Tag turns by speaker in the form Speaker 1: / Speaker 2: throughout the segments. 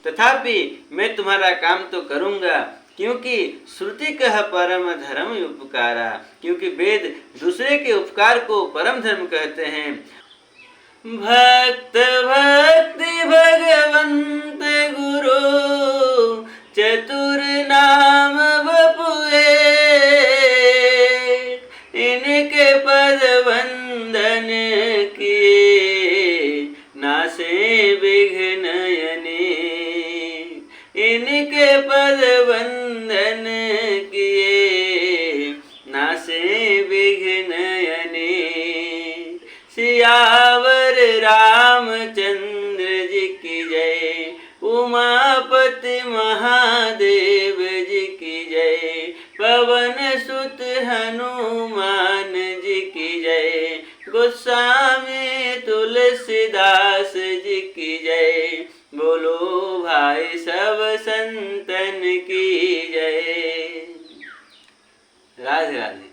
Speaker 1: तथापि मैं तुम्हारा काम तो करूंगा, क्योंकि श्रुति कह परम धर्म उपकारा, क्योंकि वेद दूसरे के उपकार को परम धर्म कहते हैं। भक्त भक्ति भगवंत गुरु चतुर नाम बपुए, इनके पद वंदन किए नासे विघ्न अनेक, इनके पद वंदन किए नासे विघ्न अनेक। सियावर रामचंद्र जी की जय, उमापति महादेव जी की जय, पवन सुत हनुमान जी की जय, गोस्वामी तुलसीदास जी की जय, बोलो भाई सब संतन की जय। राधे राधे।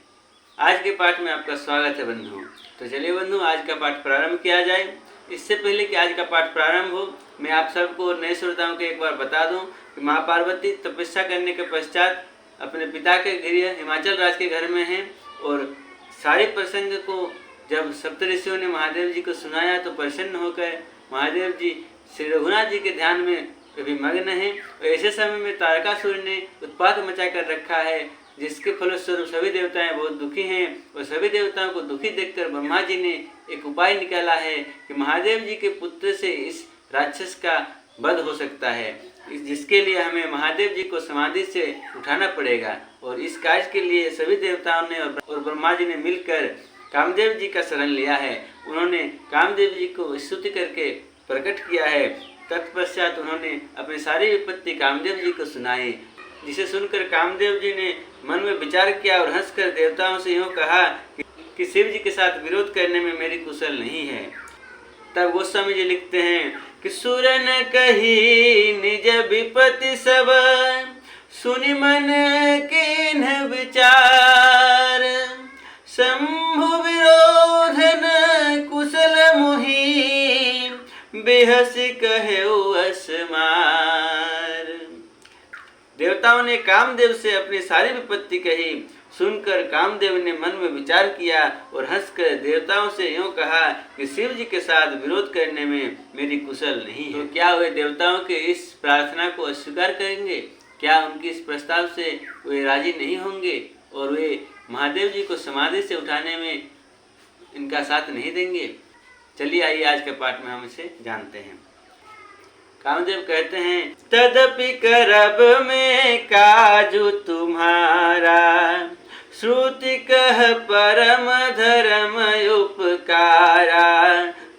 Speaker 1: आज के पाठ में आपका स्वागत है बंधु। तो चलिए बंधु, आज का पाठ प्रारंभ किया जाए। इससे पहले कि आज का पाठ प्रारंभ हो, मैं आप सबको नए श्रोताओं को एक बार बता दूं कि माँ पार्वती तपस्या करने के पश्चात अपने पिता के गृह हिमाचल राज्य के घर में हैं, और सारे प्रसंग को जब सप्त ऋषियों ने महादेव जी को सुनाया तो प्रसन्न होकर महादेव जी श्री रघुनाथ जी के ध्यान में अभी मग्न हैं। और ऐसे समय में तारकासुर ने उत्पात मचा कर रखा है, जिसके फलस्वरूप सभी देवताएं बहुत दुखी हैं। और सभी देवताओं को दुखी देखकर ब्रह्मा जी ने एक उपाय निकाला है कि महादेव जी के पुत्र से इस राक्षस का वध हो सकता है, जिसके लिए हमें महादेव जी को समाधि से उठाना पड़ेगा। और इस कार्य के लिए सभी देवताओं ने और ब्रह्मा जी ने मिलकर कामदेव जी का शरण लिया है। उन्होंने कामदेव जी को स्तुति करके प्रकट किया है। तत्पश्चात उन्होंने अपनी सारी विपत्ति कामदेव जी को सुनाई, जिसे सुनकर कामदेव जी ने मन में विचार किया और हंसकर देवताओं से यूँ कहा कि शिव जी के साथ विरोध करने में मेरी कुशल नहीं है। तब गोस्वामी जी लिखते हैं कि सुरन कही निज विपत्ति सब, सुनि मन कीन्ह विचार, शंभु विरोधन कुशल मुहि, बेहसी कहेउ असमार। देवताओं ने कामदेव से अपनी सारी विपत्ति कही। सुनकर कामदेव ने मन में विचार किया और हंसकर देवताओं से यूँ कहा कि शिव जी के साथ विरोध करने में मेरी कुशल नहीं है। तो क्या वे देवताओं के इस प्रार्थना को अस्वीकार करेंगे? क्या उनकी इस प्रस्ताव से वे राजी नहीं होंगे और वे महादेव जी को समाधि से उठाने में इनका साथ नहीं देंगे? चलिए आइए आज के पाठ में हम इसे जानते हैं। कामदेव कहते हैं, तदपि करब में काजू तुम्हारा, श्रुति कह परम धर्म उपकारा,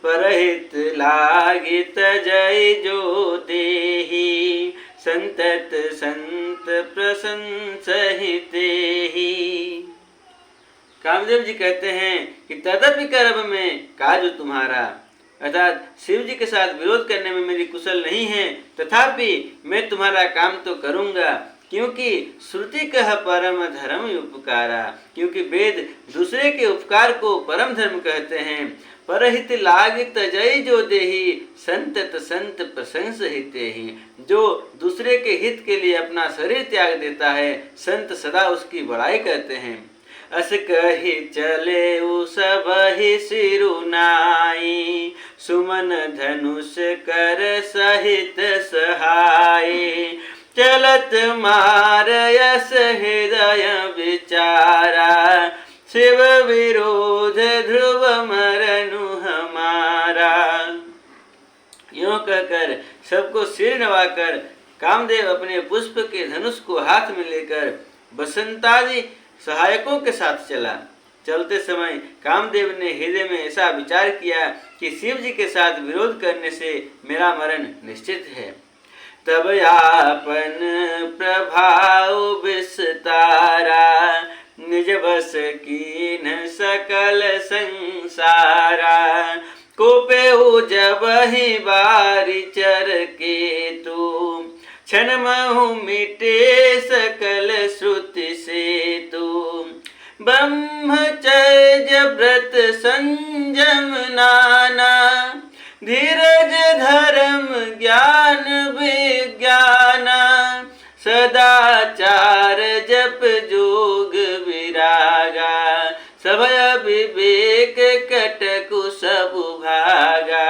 Speaker 1: परहित लागित जय जो देहि, संतत संत प्रशंसहिते ही। कामदेव जी कहते हैं कि तदपि करब में काजू तुम्हारा, अर्थात शिव जी के साथ विरोध करने में मेरी कुशल नहीं है, तथापि मैं तुम्हारा काम तो करूंगा, क्योंकि श्रुति कह परम धर्म उपकारा, क्योंकि वेद दूसरे के उपकार को परम धर्म कहते हैं। परहित लागित जय जो देहि, संतत संत प्रशंसहिते ही। जो दूसरे के हित के लिए अपना शरीर त्याग देता है, संत सदा उसकी बड़ाई करते हैं। अस कही चले सबहि सिरुनाई, सुमन धनुष कर सहित सहाय, चलत मार यस हृदय विचारा, शिव विरोध ध्रुव मरनु हमारा। यूं कहकर सबको सिर नवाकर कामदेव अपने पुष्प के धनुष को हाथ में लेकर बसंतादि सहायकों के साथ चला। चलते समय कामदेव ने हृदय में ऐसा विचार किया कि शिव जी के साथ विरोध करने से मेरा मरण निश्चित है। तब आपन प्रभाव विस्तारा, निज बस कीन सकल संसारा, कोपेउ जब ही बारी चर के तू, क्षण महु मिटे सकल श्रुति से तू, ब्रह्मचर्य व्रत संयम नाना, धीरज धर्म ज्ञान विज्ञान सदाचार जप जोग विरागा, सभय विवेक कटकु सब भागा।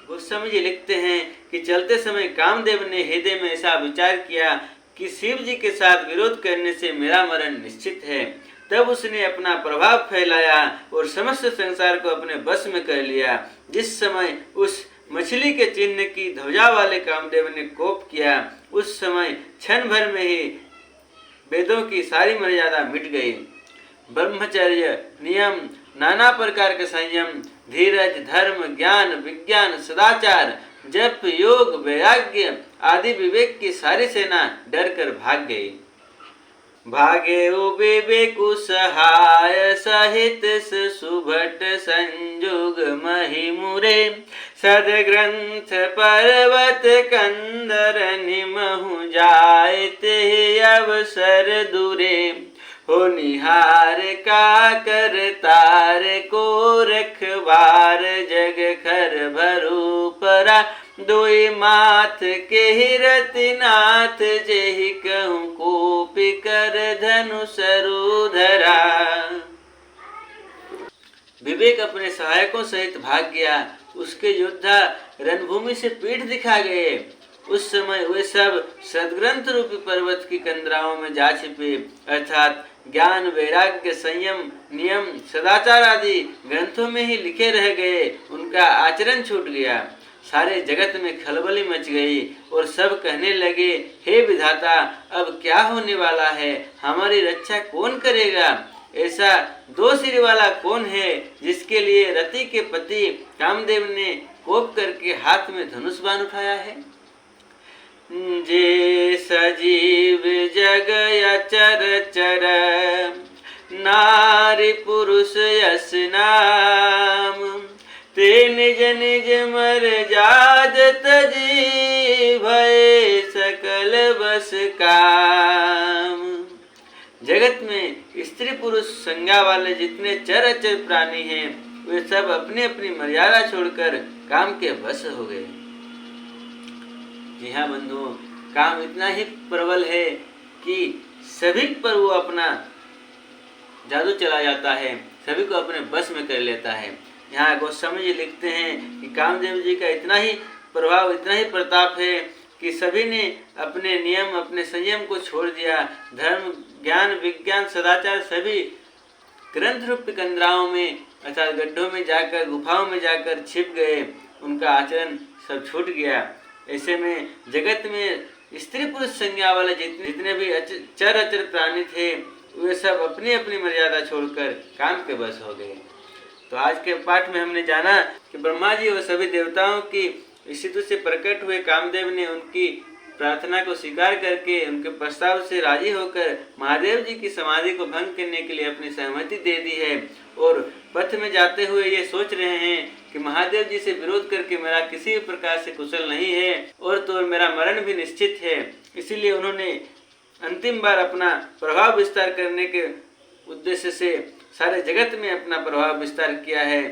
Speaker 1: गोस्वामी जी लिखते हैं कि चलते समय कामदेव ने हृदय में ऐसा विचार किया कि शिव जी के साथ विरोध करने से मेरा मरण निश्चित है। तब उसने अपना प्रभाव फैलाया और समस्त संसार को अपने बस में कर लिया। जिस समय उस मछली के चिन्ह की ध्वजा वाले कामदेव ने कोप किया, उस समय क्षण भर में ही वेदों की सारी मर्यादा मिट गई। ब्रह्मचर्य, नियम, नाना प्रकार के संयम, धीरज, धर्म, ज्ञान, विज्ञान, सदाचार, जप, योग, वैराग्य आदि विवेक की सारी सेना डर कर भाग गई। भागे विवेकु सहाय सहित सुभट संजुग महिमुरे, सदग्रंथ पर्वत कंदर निमहु जायते अवसर दूरे। हो निहार का कर तार को रखवार, जग खर भरू परा दोई माथ के हिरतिनाथ, जेहि कहूँ कोपी कर धनुषरु धरा। विवेक अपने सहायकों सहित भाग गया। उसके योद्धा रणभूमि से पीठ दिखा गए। उस समय वे सब सदग्रंथ रूपी पर्वत की कंदराओं में जा छिपे, अर्थात ज्ञान, वैराग्य, संयम, नियम, सदाचार आदि ग्रंथों में ही लिखे रह गए। उनका आचरण छूट गया। सारे जगत में खलबली मच गई और सब कहने लगे, हे विधाता, अब क्या होने वाला है? हमारी रक्षा कौन करेगा? ऐसा दो सिर वाला कौन है जिसके लिए रति के पति कामदेव ने कोप करके हाथ में धनुष बाण उठाया है? जे सजीव जग अचर चर, नारी पुरुष यस नाम, ते निज निज मर जाद तजी, भय सकल बस काम। जगत में स्त्री पुरुष संज्ञा वाले जितने चर अचर प्राणी हैं, वे सब अपनी अपनी मर्यादा छोड़कर काम के बस हो गए। जी हाँ बंधुओं, काम इतना ही प्रबल है कि सभी पर वो अपना जादू चला जाता है, सभी को अपने बस में कर लेता है। यहाँ गोस्वामी जी लिखते हैं कि कामदेव जी का इतना ही प्रभाव, इतना ही प्रताप है कि सभी ने अपने नियम, अपने संयम को छोड़ दिया। धर्म, ज्ञान, विज्ञान, सदाचार सभी ग्रंथ रूपी कंदराओं में अर्थात गड्ढों में जाकर, गुफाओं में जाकर छिप गए। उनका आचरण सब छूट गया। ऐसे में जगत में स्त्री पुरुष संज्ञा वाले जितने भी चर अचर प्राणी थे, वे सब अपनी अपनी मर्यादा छोड़कर काम के बस हो गए। तो आज के पाठ में हमने जाना कि ब्रह्मा जी और सभी देवताओं की ऋषित्व से प्रकट हुए कामदेव ने उनकी प्रार्थना को स्वीकार करके उनके प्रस्ताव से राजी होकर महादेव जी की समाधि को भंग करने के लिए अपनी सहमति दे दी है। और पथ में जाते हुए ये सोच रहे हैं कि महादेव जी से विरोध करके मेरा किसी भी प्रकार से कुशल नहीं है और तो मेरा मरण भी निश्चित है। इसीलिए उन्होंने अंतिम बार अपना प्रभाव विस्तार करने के उद्देश्य से सारे जगत में अपना प्रभाव विस्तार किया है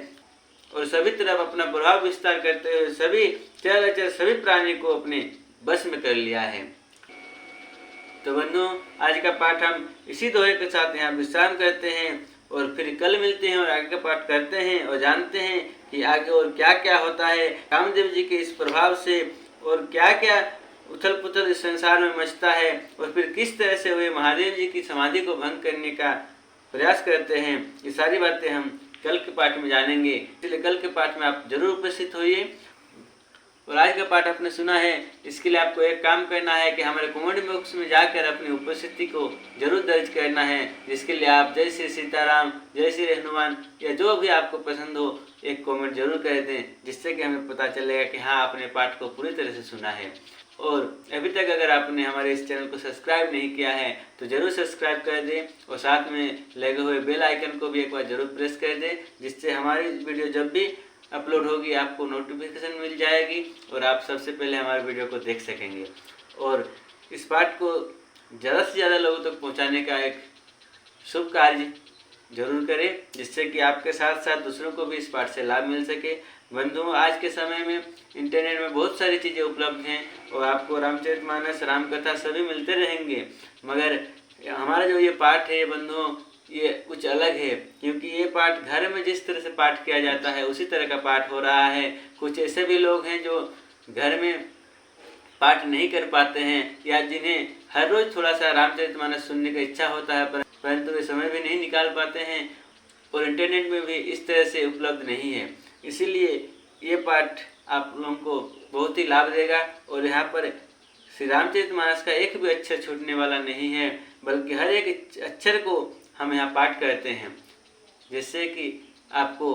Speaker 1: और सभी तरफ अपना प्रभाव विस्तार करते हुए सभी चर अचर सभी प्राणी को अपने बस में कर लिया है। तो बंधुओं, आज का पाठ हम इसी दोहे के साथ यहाँ विश्राम करते हैं और फिर कल मिलते हैं और आगे का पाठ करते हैं और जानते हैं कि आगे और क्या क्या होता है कामदेव जी के इस प्रभाव से और क्या क्या उथल पुथल इस संसार में मचता है और फिर किस तरह से वे महादेव जी की समाधि को भंग करने का प्रयास करते हैं। ये सारी बातें हम कल के पाठ में जानेंगे, इसलिए कल के पाठ में आप जरूर उपस्थित होइए। और आज का पाठ आपने सुना है, इसके लिए आपको एक काम करना है कि हमारे कमेंट बॉक्स में जाकर अपनी उपस्थिति को जरूर दर्ज करना है, जिसके लिए आप जय श्री सीताराम, जय श्री हनुमान या जो भी आपको पसंद हो एक कमेंट जरूर कर दें, जिससे कि हमें पता चलेगा कि हाँ आपने पाठ को पूरी तरह से सुना है। और अभी तक अगर आपने हमारे इस चैनल को सब्सक्राइब नहीं किया है तो जरूर सब्सक्राइब कर दें और साथ में लगे हुए बेल आइकन को भी एक बार जरूर प्रेस कर दें, जिससे हमारी वीडियो जब भी अपलोड होगी आपको नोटिफिकेशन मिल जाएगी और आप सबसे पहले हमारे वीडियो को देख सकेंगे। और इस पाठ को ज़्यादा से ज़्यादा लोगों तक पहुंचाने का एक शुभ कार्य जरूर करें, जिससे कि आपके साथ साथ दूसरों को भी इस पाठ से लाभ मिल सके। बंधुओं, आज के समय में इंटरनेट में बहुत सारी चीज़ें उपलब्ध हैं और आपको रामचरितमानस, राम कथा सभी मिलते रहेंगे, मगर हमारा जो ये पाठ है बंधुओं, ये कुछ अलग है, क्योंकि ये पाठ घर में जिस तरह से पाठ किया जाता है उसी तरह का पाठ हो रहा है। कुछ ऐसे भी लोग हैं जो घर में पाठ नहीं कर पाते हैं या जिन्हें हर रोज़ थोड़ा सा रामचरितमानस सुनने का इच्छा होता है, परंतु वे समय भी नहीं निकाल पाते हैं और इंटरनेट में भी इस तरह से उपलब्ध नहीं है। इसीलिए ये पाठ आप लोगों को बहुत ही लाभ देगा और यहाँ पर श्री रामचरितमानस का एक भी अक्षर छूटने वाला नहीं है, बल्कि हर एक अक्षर को हम यहाँ पाठ करते हैं, जिससे कि आपको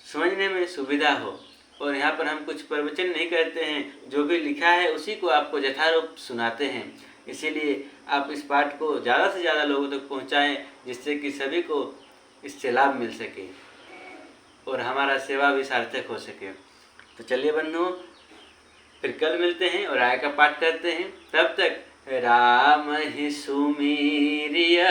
Speaker 1: समझने में सुविधा हो। और यहाँ पर हम कुछ प्रवचन नहीं करते हैं, जो भी लिखा है उसी को आपको यथारूप सुनाते हैं। इसीलिए आप इस पाठ को ज़्यादा से ज़्यादा लोगों तक पहुँचाएँ, जिससे कि सभी को इससे लाभ मिल सके और हमारा सेवा भी सार्थक हो सके। तो चलिए बंधुओं, फिर कल मिलते हैं और आय का पाठ करते हैं। तब तक राम ही सुमीरिय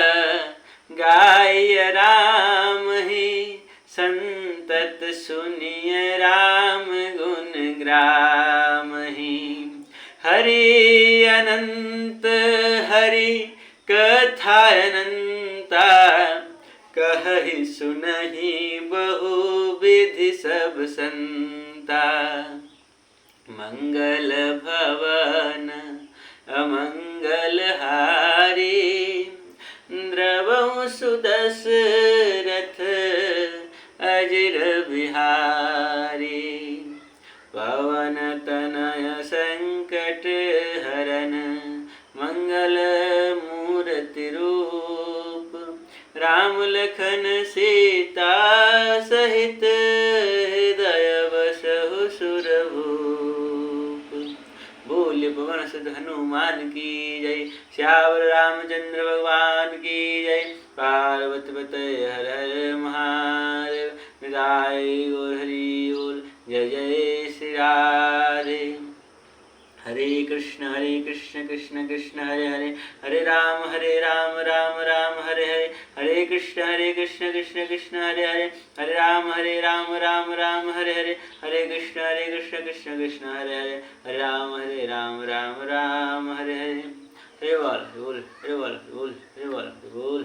Speaker 1: गाय, राम ही संतत सुनिय, राम गुण ग्राम ही। हरि अनंत हरि कथा अनंता, कहहि सुनहि बहु विधि सब संता। मंगल भवन अमंगल हारी, द्रवहु सुदशरथ अजिर बिहारी। पवन तनय संकट हरन, मंगल मूर्ति रूप। राम लखन सीता सहित, हृदय बसहु सुरभूप। बोल पवन सुत हनुमान की जय, श्यावर रामचंद्र भगवान की जय। पार्वती पते हर हर महादेव, निताय गौर हरि बोल। जय जय श्री राधे। हरे कृष्ण कृष्ण कृष्ण हरे हरे, हरे राम राम राम हरे हरे। हरे कृष्ण कृष्ण कृष्ण हरे हरे, हरे राम राम राम हरे हरे। हरे कृष्ण कृष्ण कृष्ण हरे हरे, हरे राम राम राम हरे हरे। हरे बोल हरे बोल हरे बोल हरे बोल हरे बोल हरे बोल।